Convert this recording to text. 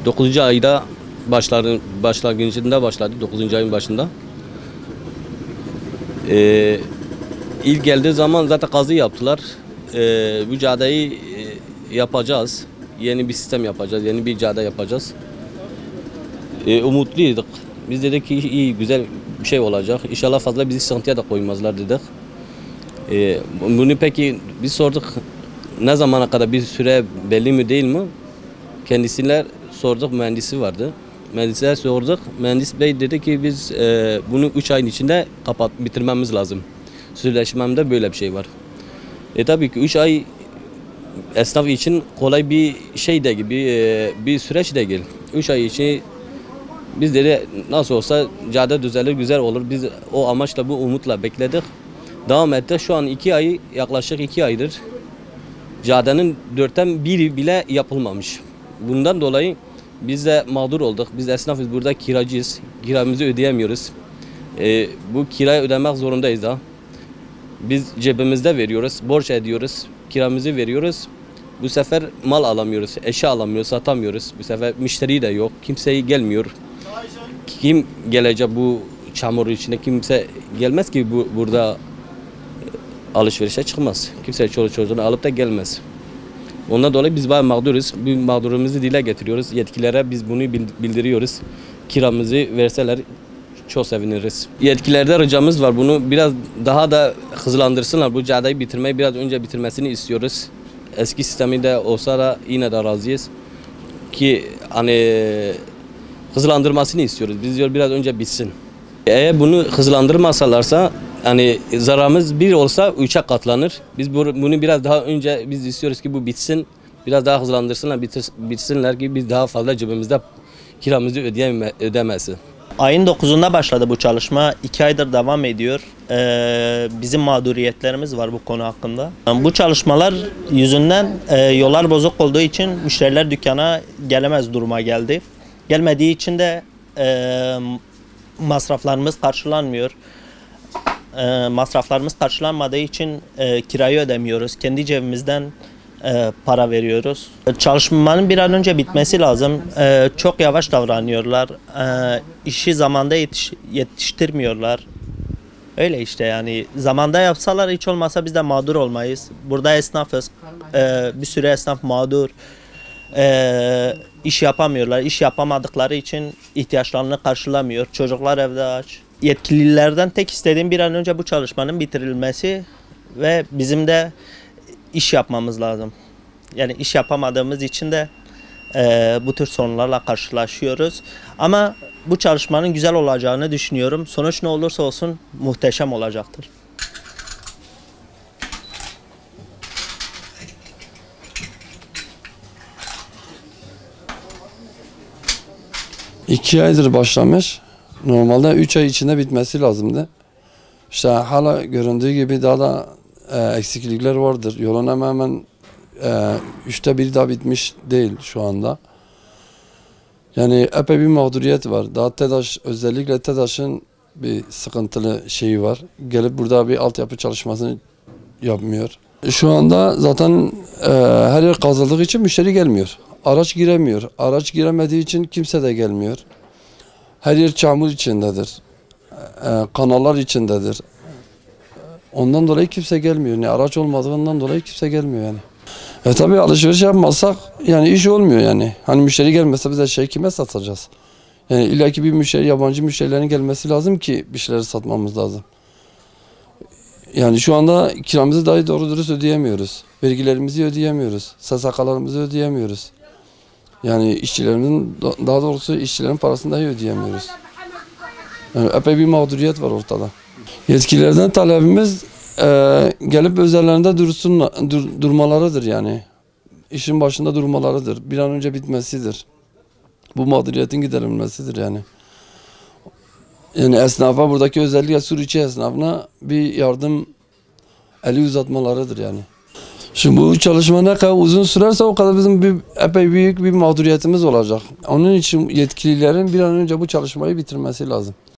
Dokuzuncu ayda başlangıcında başladı, 9. ayın başında. İlk geldiği zaman zaten kazı yaptılar. Bu cadeyi yapacağız. Yeni bir sistem yapacağız, yeni bir cade yapacağız. Umutluyduk. Biz dedik ki iyi, güzel bir şey olacak. İnşallah fazla bizi sıkıntıya da koymazlar dedik. Bunu peki biz sorduk, ne zamana kadar, bir süre belli mi değil mi? Kendisiler sorduk, mühendisi vardı. Mühendisler sorduk. Mühendis bey dedi ki biz bunu 3 ayın içinde bitirmemiz lazım. Sözleşmemde böyle bir şey var. Tabii ki 3 ay esnaf için kolay bir şey de gibi, bir süreç de değil. 3 ay için biz dedi nasıl olsa cadde düzelir, güzel olur. Biz o amaçla, bu umutla bekledik. Devam etti. Şu an 2 ay, yaklaşık 2 aydır caddenin 4'ten biri bile yapılmamış. Bundan dolayı biz de mağdur olduk. Biz esnafız, burada kiracıyız. Kiramızı ödeyemiyoruz. Bu kirayı ödemek zorundayız da. Biz cebimizde veriyoruz, borç ediyoruz, kiramızı veriyoruz. Bu sefer mal alamıyoruz, eşya alamıyoruz, satamıyoruz. Bu sefer müşteri de yok, kimse gelmiyor. Kim gelecek bu çamur içinde? Kimse gelmez ki burada alışverişe çıkmaz. Kimse çoluk çocuğunu alıp da gelmez. Ondan dolayı biz bayağı mağduruz. Bu mağdurumuzu dile getiriyoruz. Yetkililere biz bunu bildiriyoruz. Kiramızı verseler çok seviniriz. Yetkililerde ricamız var. Bunu biraz daha da hızlandırsınlar. Bu cadeyi bitirmeyi biraz önce bitirmesini istiyoruz. Eski sistemi de olsa da yine de razıyız. Ki hani hızlandırmasını istiyoruz. Biz diyor biraz önce bitsin. Eğer bunu hızlandırmasalarsa, hani zararımız bir olsa 3'e katlanır. Biz bunu biraz daha önce biz istiyoruz ki bu bitsin. Biraz daha hızlandırsınlar, bitsinler ki biz daha fazla cebimizde kiramızı ödemesin. Ayın 9'unda başladı bu çalışma. 2 aydır devam ediyor. Bizim mağduriyetlerimiz var bu konu hakkında. Bu çalışmalar yüzünden yollar bozuk olduğu için müşteriler dükkana gelemez duruma geldi. Gelmediği için de masraflarımız karşılanmıyor. Masraflarımız karşılanmadığı için kirayı ödemiyoruz. Kendi cebimizden para veriyoruz. Çalışmanın bir an önce bitmesi lazım. Çok yavaş davranıyorlar. İşi zamanda yetiştirmiyorlar. Öyle işte, yani zamanda yapsalar hiç olmazsa biz de mağdur olmayız. Burada esnafız. Bir sürü esnaf mağdur. İş yapamıyorlar. İş yapamadıkları için ihtiyaçlarını karşılamıyor. Çocuklar evde aç. Yetkililerden tek istediğim bir an önce bu çalışmanın bitirilmesi ve bizim de iş yapmamız lazım. Yani iş yapamadığımız için de bu tür sorunlarla karşılaşıyoruz. Ama bu çalışmanın güzel olacağını düşünüyorum. Sonuç ne olursa olsun muhteşem olacaktır. İki aydır başlamış. Normalde 3 ay içinde bitmesi lazımdı. İşte hala göründüğü gibi daha da eksiklikler vardır. Yolun hemen 3'te 1 daha bitmiş değil şu anda. Yani epey bir mağduriyet var. Daha TEDAŞ, özellikle TEDAŞ'ın bir sıkıntılı şeyi var. Gelip burada bir altyapı çalışmasını yapmıyor. Şu anda zaten her yer kazıldığı için müşteri gelmiyor. Araç giremiyor. Araç giremediği için kimse de gelmiyor. Her yer çamur içindedir. Kanallar içindedir. Ondan dolayı kimse gelmiyor. Yani araç olmadığından dolayı kimse gelmiyor yani. Tabii alışveriş yapmazsak yani iş olmuyor yani. Hani müşteri gelmezse biz de kime satacağız? Yani illaki bir müşteri, yabancı müşterilerin gelmesi lazım ki bir şeyleri satmamız lazım. Yani şu anda kiramızı dahi doğru dürüst ödeyemiyoruz. Vergilerimizi ödeyemiyoruz. SSK'larımızı ödeyemiyoruz. Yani işçilerimizin, daha doğrusu işçilerin parasını dahi ödeyemiyoruz. Yani epey bir mağduriyet var ortada. Yetkililerden talebimiz gelip üzerlerinde durmalarıdır yani. İşin başında durmalarıdır. Bir an önce bitmesidir. Bu mağduriyetin giderilmesidir yani. Yani esnafa, buradaki özellikle Suriçi esnafına bir yardım eli uzatmalarıdır yani. Şimdi bu çalışma ne kadar uzun sürerse o kadar bizim epey büyük bir mağduriyetimiz olacak. Onun için yetkililerin bir an önce bu çalışmayı bitirmesi lazım.